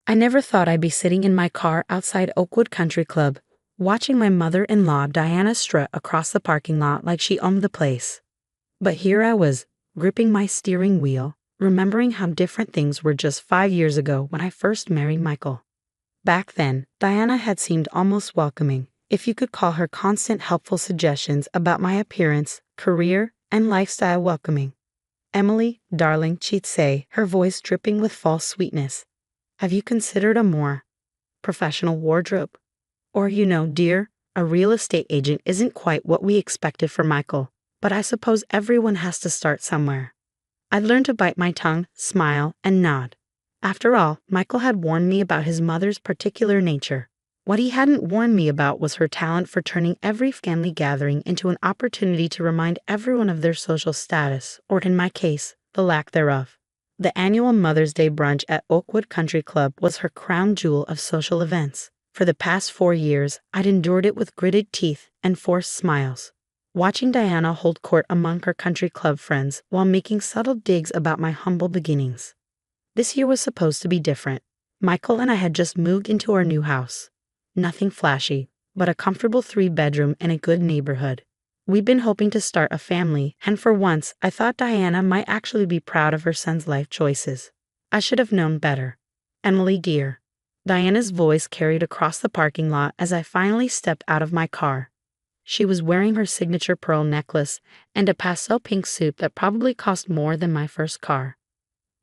I never thought I'd be sitting in my car outside Oakwood Country Club, watching my mother-in-law Diana strut across the parking lot like she owned the place. But here I was, gripping my steering wheel, remembering how different things were just 5 years ago when I first married Michael. Back then, Diana had seemed almost welcoming, if you could call her constant helpful suggestions about my appearance, career, and lifestyle welcoming. Emily, darling, she'd say, her voice dripping with false sweetness. Have you considered a more professional wardrobe? Or, dear, a real estate agent isn't quite what we expected for Michael, but I suppose everyone has to start somewhere. I'd learned to bite my tongue, smile, and nod. After all, Michael had warned me about his mother's particular nature. What he hadn't warned me about was her talent for turning every family gathering into an opportunity to remind everyone of their social status, or in my case, the lack thereof. The annual Mother's Day brunch at Oakwood Country Club was her crown jewel of social events. For the past 4 years, I'd endured it with gritted teeth and forced smiles, watching Diana hold court among her country club friends while making subtle digs about my humble beginnings. This year was supposed to be different. Michael and I had just moved into our new house. Nothing flashy, but a comfortable 3-bedroom in a good neighborhood. We'd been hoping to start a family, and for once, I thought Diana might actually be proud of her son's life choices. I should have known better. Emily, dear. Diana's voice carried across the parking lot as I finally stepped out of my car. She was wearing her signature pearl necklace and a pastel pink suit that probably cost more than my first car.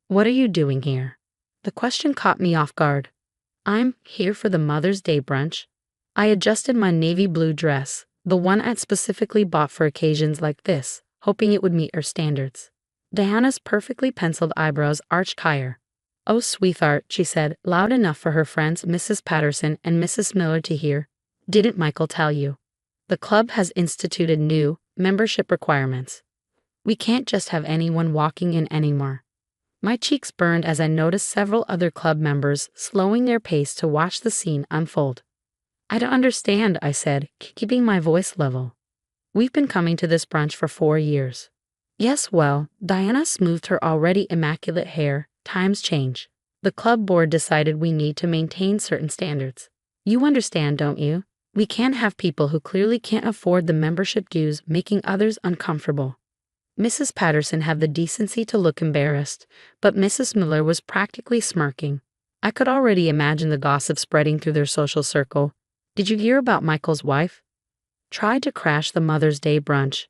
What are you doing here? The question caught me off guard. I'm here for the Mother's Day brunch. I adjusted my navy blue dress, the one I'd specifically bought for occasions like this, hoping it would meet her standards. Diana's perfectly penciled eyebrows arched higher. "Oh, sweetheart," she said, loud enough for her friends Mrs. Patterson and Mrs. Miller to hear. "Didn't Michael tell you? The club has instituted new membership requirements. We can't just have anyone walking in anymore." My cheeks burned as I noticed several other club members slowing their pace to watch the scene unfold. "I don't understand," I said, keeping my voice level. "We've been coming to this brunch for 4 years. Yes, well, Diana smoothed her already immaculate hair. Times change. The club board decided we need to maintain certain standards. You understand, don't you? We can't have people who clearly can't afford the membership dues making others uncomfortable." Mrs. Patterson had the decency to look embarrassed, but Mrs. Miller was practically smirking. I could already imagine the gossip spreading through their social circle. "Did you hear about Michael's wife? Tried to crash the Mother's Day brunch."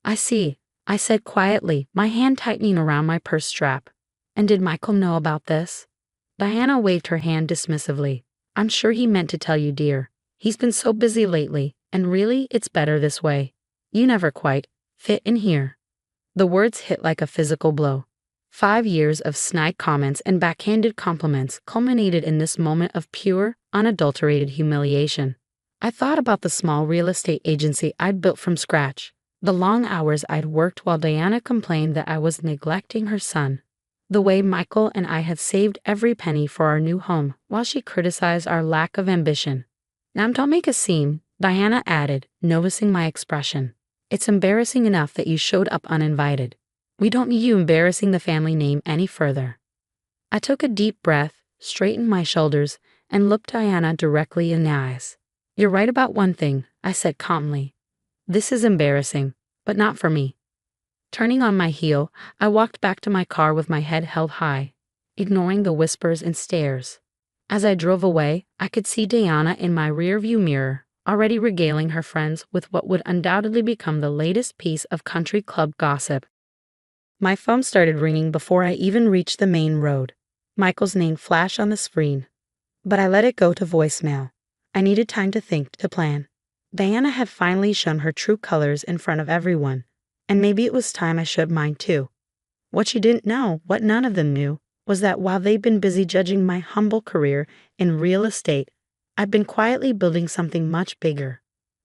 "I see," I said quietly, my hand tightening around my purse strap. "And did Michael know about this?" Diana waved her hand dismissively. "I'm sure he meant to tell you, dear. He's been so busy lately, and really, it's better this way. You never quite fit in here." The words hit like a physical blow. 5 years of snide comments and backhanded compliments culminated in this moment of pure, unadulterated humiliation. I thought about the small real estate agency I'd built from scratch, the long hours I'd worked while Diana complained that I was neglecting her son, the way Michael and I had saved every penny for our new home while she criticized our lack of ambition. "Now don't make a scene," Diana added, noticing my expression. "It's embarrassing enough that you showed up uninvited. We don't need you embarrassing the family name any further." I took a deep breath, straightened my shoulders, and looked Diana directly in the eyes. "You're right about one thing," I said calmly. "This is embarrassing, but not for me." Turning on my heel, I walked back to my car with my head held high, ignoring the whispers and stares. As I drove away, I could see Diana in my rearview mirror, already regaling her friends with what would undoubtedly become the latest piece of country club gossip. My phone started ringing before I even reached the main road. Michael's name flashed on the screen, but I let it go to voicemail. I needed time to think, to plan. Diana had finally shown her true colors in front of everyone, and maybe it was time I showed mine too. What she didn't know, what none of them knew, was that while they'd been busy judging my humble career in real estate, I'd been quietly building something much bigger.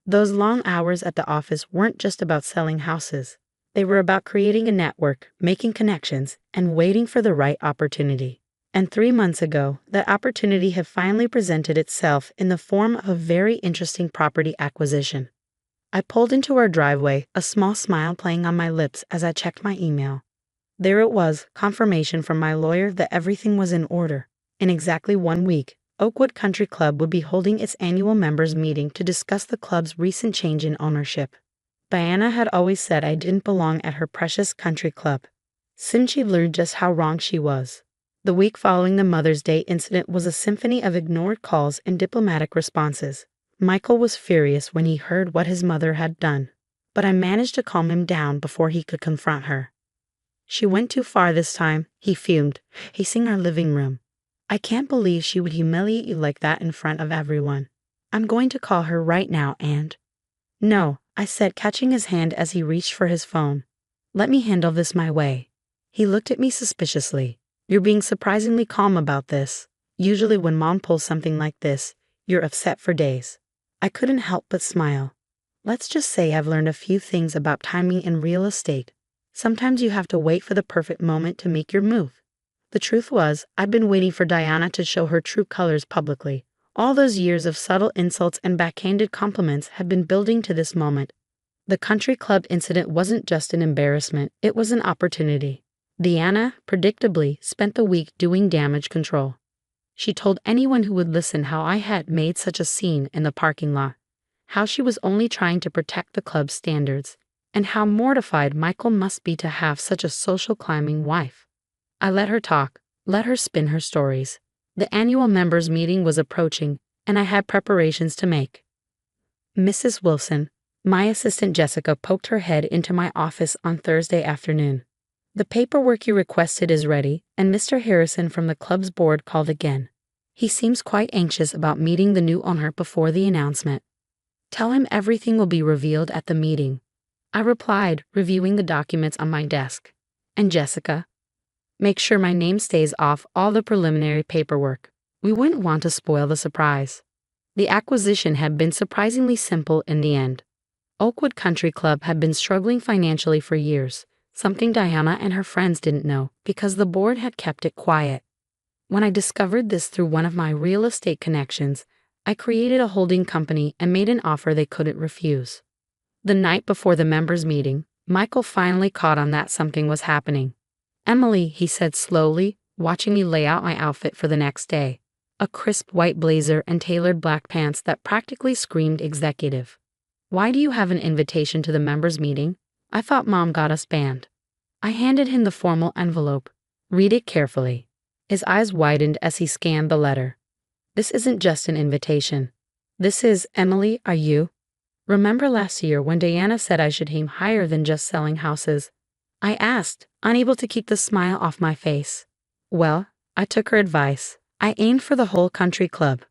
Those long hours at the office weren't just about selling houses. They were about creating a network, making connections, and waiting for the right opportunity. And 3 months ago, that opportunity had finally presented itself in the form of a very interesting property acquisition. I pulled into our driveway, a small smile playing on my lips as I checked my email. There it was, confirmation from my lawyer that everything was in order. In exactly 1 week, Oakwood Country Club would be holding its annual members' meeting to discuss the club's recent change in ownership. Diana had always said I didn't belong at her precious country club. Soon she learned just how wrong she was. The week following the Mother's Day incident was a symphony of ignored calls and diplomatic responses. Michael was furious when he heard what his mother had done, but I managed to calm him down before he could confront her. She went too far this time, he fumed, pacing our living room. I can't believe she would humiliate you like that in front of everyone. I'm going to call her right now and... No, I said, catching his hand as he reached for his phone. Let me handle this my way. He looked at me suspiciously. You're being surprisingly calm about this. Usually when Mom pulls something like this, you're upset for days. I couldn't help but smile. Let's just say I've learned a few things about timing in real estate. Sometimes you have to wait for the perfect moment to make your move. The truth was, I'd been waiting for Diana to show her true colors publicly. All those years of subtle insults and backhanded compliments had been building to this moment. The country club incident wasn't just an embarrassment, it was an opportunity. Diana, predictably, spent the week doing damage control. She told anyone who would listen how I had made such a scene in the parking lot, how she was only trying to protect the club's standards, and how mortified Michael must be to have such a social climbing wife. I let her talk, let her spin her stories. The annual members' meeting was approaching, and I had preparations to make. Mrs. Wilson, my assistant Jessica, poked her head into my office on Thursday afternoon. The paperwork you requested is ready, and Mr. Harrison from the club's board called again. He seems quite anxious about meeting the new owner before the announcement. Tell him everything will be revealed at the meeting, I replied, reviewing the documents on my desk. And Jessica? Make sure my name stays off all the preliminary paperwork. We wouldn't want to spoil the surprise. The acquisition had been surprisingly simple in the end. Oakwood Country Club had been struggling financially for years, something Diana and her friends didn't know because the board had kept it quiet. When I discovered this through one of my real estate connections, I created a holding company and made an offer they couldn't refuse. The night before the members' meeting, Michael finally caught on that something was happening. Emily, he said slowly, watching me lay out my outfit for the next day. A crisp white blazer and tailored black pants that practically screamed executive. Why do you have an invitation to the members' meeting? I thought Mom got us banned. I handed him the formal envelope. Read it carefully. His eyes widened as he scanned the letter. This isn't just an invitation. This is, Emily, are you? Remember last year when Diana said I should aim higher than just selling houses? I asked, unable to keep the smile off my face. Well, I took her advice. I aimed for the whole country club.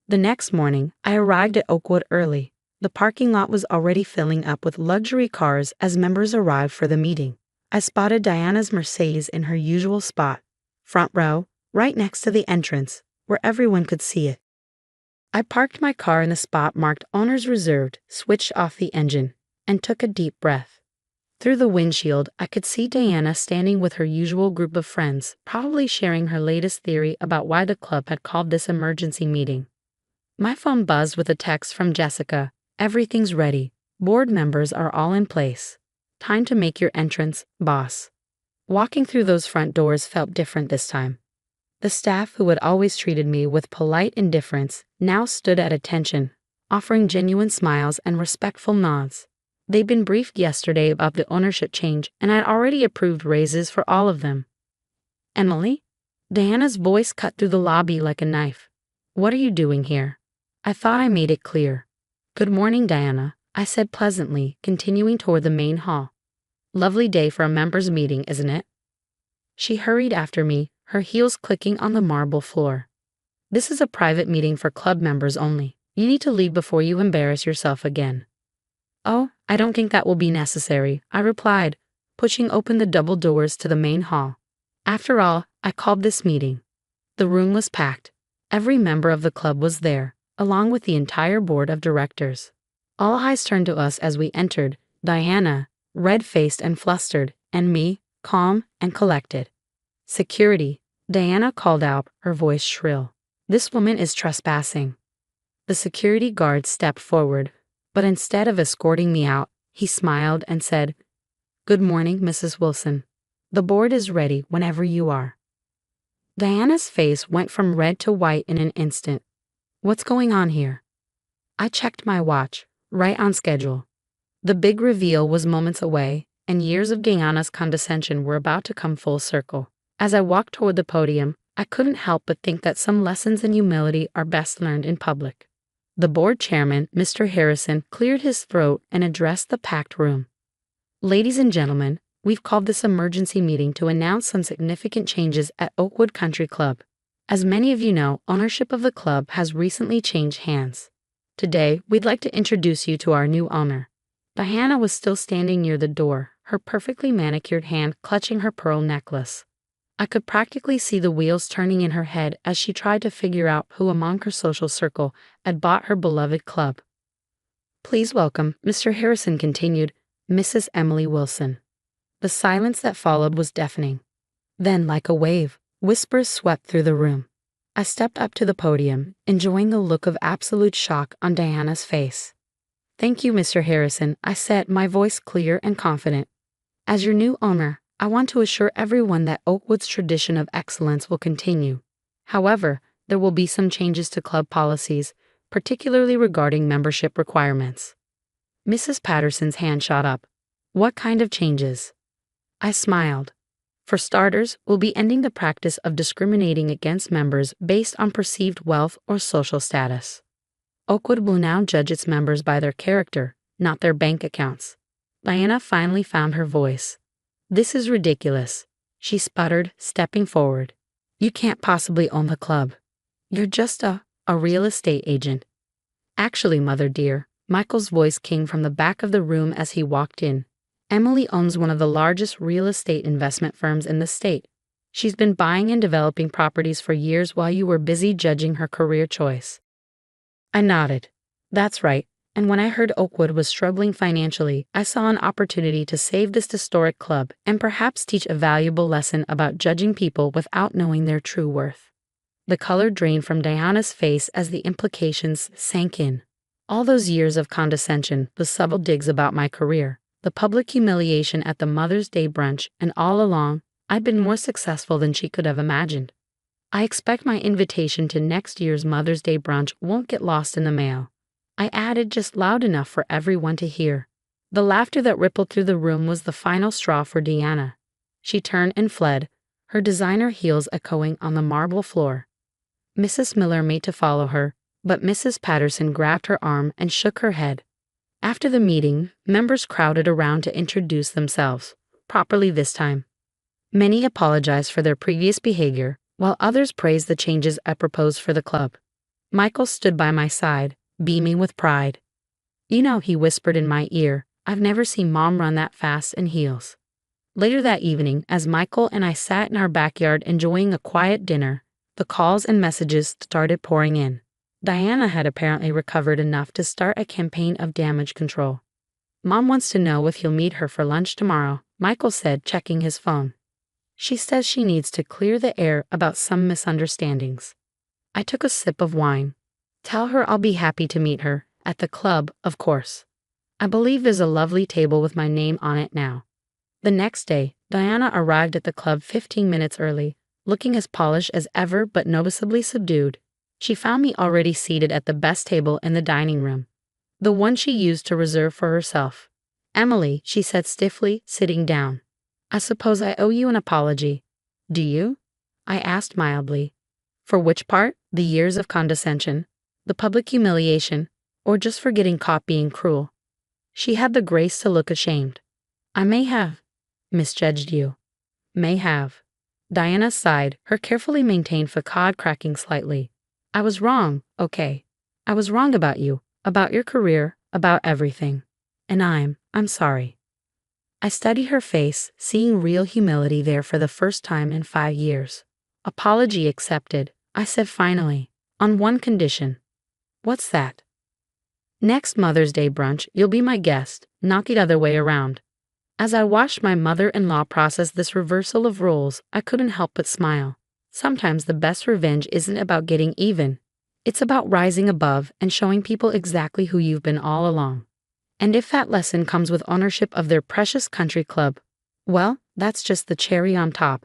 The next morning, I arrived at Oakwood early. The parking lot was already filling up with luxury cars as members arrived for the meeting. I spotted Diana's Mercedes in her usual spot, front row, right next to the entrance, where everyone could see it. I parked my car in the spot marked Owners Reserved, switched off the engine, and took a deep breath. Through the windshield, I could see Diana standing with her usual group of friends, probably sharing her latest theory about why the club had called this emergency meeting. My phone buzzed with a text from Jessica. Everything's ready. Board members are all in place. Time to make your entrance, boss. Walking through those front doors felt different this time. The staff who had always treated me with polite indifference now stood at attention, offering genuine smiles and respectful nods. They'd been briefed yesterday about the ownership change, and I'd already approved raises for all of them. Emily? Diana's voice cut through the lobby like a knife. What are you doing here? I thought I made it clear. Good morning, Diana, I said pleasantly, continuing toward the main hall. Lovely day for a members' meeting, isn't it? She hurried after me, her heels clicking on the marble floor. This is a private meeting for club members only. You need to leave before you embarrass yourself again. Oh, I don't think that will be necessary, I replied, pushing open the double doors to the main hall. After all, I called this meeting. The room was packed. Every member of the club was there, along with the entire board of directors. All eyes turned to us as we entered, Diana, red-faced and flustered, and me, calm and collected. Security, Diana called out, her voice shrill. This woman is trespassing. The security guard stepped forward, but instead of escorting me out, he smiled and said, Good morning, Mrs. Wilson. The board is ready whenever you are. Diana's face went from red to white in an instant. What's going on here? I checked my watch, right on schedule. The big reveal was moments away, and years of Diana's condescension were about to come full circle. As I walked toward the podium, I couldn't help but think that some lessons in humility are best learned in public. The board chairman, Mr. Harrison, cleared his throat and addressed the packed room. Ladies and gentlemen, we've called this emergency meeting to announce some significant changes at Oakwood Country Club. As many of you know, ownership of the club has recently changed hands. Today, we'd like to introduce you to our new owner. Diana was still standing near the door, her perfectly manicured hand clutching her pearl necklace. I could practically see the wheels turning in her head as she tried to figure out who among her social circle had bought her beloved club. Please welcome, Mr. Harrison continued, Mrs. Emily Wilson. The silence that followed was deafening. Then, like a wave, whispers swept through the room. I stepped up to the podium, enjoying the look of absolute shock on Diana's face. Thank you, Mr. Harrison, I said, my voice clear and confident. As your new owner, I want to assure everyone that Oakwood's tradition of excellence will continue. However, there will be some changes to club policies, particularly regarding membership requirements. Mrs. Patterson's hand shot up. What kind of changes? I smiled. For starters, we'll be ending the practice of discriminating against members based on perceived wealth or social status. Oakwood will now judge its members by their character, not their bank accounts. Diana finally found her voice. This is ridiculous, she sputtered, stepping forward. You can't possibly own the club. You're just a real estate agent. Actually, mother dear, Michael's voice came from the back of the room as he walked in. Emily owns one of the largest real estate investment firms in the state. She's been buying and developing properties for years while you were busy judging her career choice. I nodded. That's right, and when I heard Oakwood was struggling financially, I saw an opportunity to save this historic club and perhaps teach a valuable lesson about judging people without knowing their true worth. The color drained from Diana's face as the implications sank in. All those years of condescension, the subtle digs about my career, the public humiliation at the Mother's Day brunch, and all along, I'd been more successful than she could have imagined. I expect my invitation to next year's Mother's Day brunch won't get lost in the mail. I added just loud enough for everyone to hear. The laughter that rippled through the room was the final straw for Diana. She turned and fled, her designer heels echoing on the marble floor. Mrs. Miller made to follow her, but Mrs. Patterson grabbed her arm and shook her head. After the meeting, members crowded around to introduce themselves, properly this time. Many apologized for their previous behavior, while others praised the changes I proposed for the club. Michael stood by my side, beaming with pride. You know, he whispered in my ear, I've never seen Mom run that fast in heels. Later that evening, as Michael and I sat in our backyard enjoying a quiet dinner, the calls and messages started pouring in. Diana had apparently recovered enough to start a campaign of damage control. Mom wants to know if you'll meet her for lunch tomorrow, Michael said, checking his phone. She says she needs to clear the air about some misunderstandings. I took a sip of wine. Tell her I'll be happy to meet her, at the club, of course. I believe there's a lovely table with my name on it now. The next day, Diana arrived at the club 15 minutes early, looking as polished as ever but noticeably subdued. She found me already seated at the best table in the dining room, the one she used to reserve for herself. Emily, she said stiffly, sitting down. I suppose I owe you an apology. Do you? I asked mildly. For which part? The years of condescension, the public humiliation, or just for getting caught being cruel? She had the grace to look ashamed. I may have misjudged you. May have. Diana sighed, her carefully maintained facade cracking slightly. I was wrong, okay. I was wrong about you, about your career, about everything. And I'm sorry. I studied her face, seeing real humility there for the first time in 5 years. Apology accepted, I said finally, on one condition. What's that? Next Mother's Day brunch, you'll be my guest, not the other way around. As I watched my mother-in-law process this reversal of roles, I couldn't help but smile. Sometimes the best revenge isn't about getting even. It's about rising above and showing people exactly who you've been all along. And if that lesson comes with ownership of their precious country club, well, that's just the cherry on top.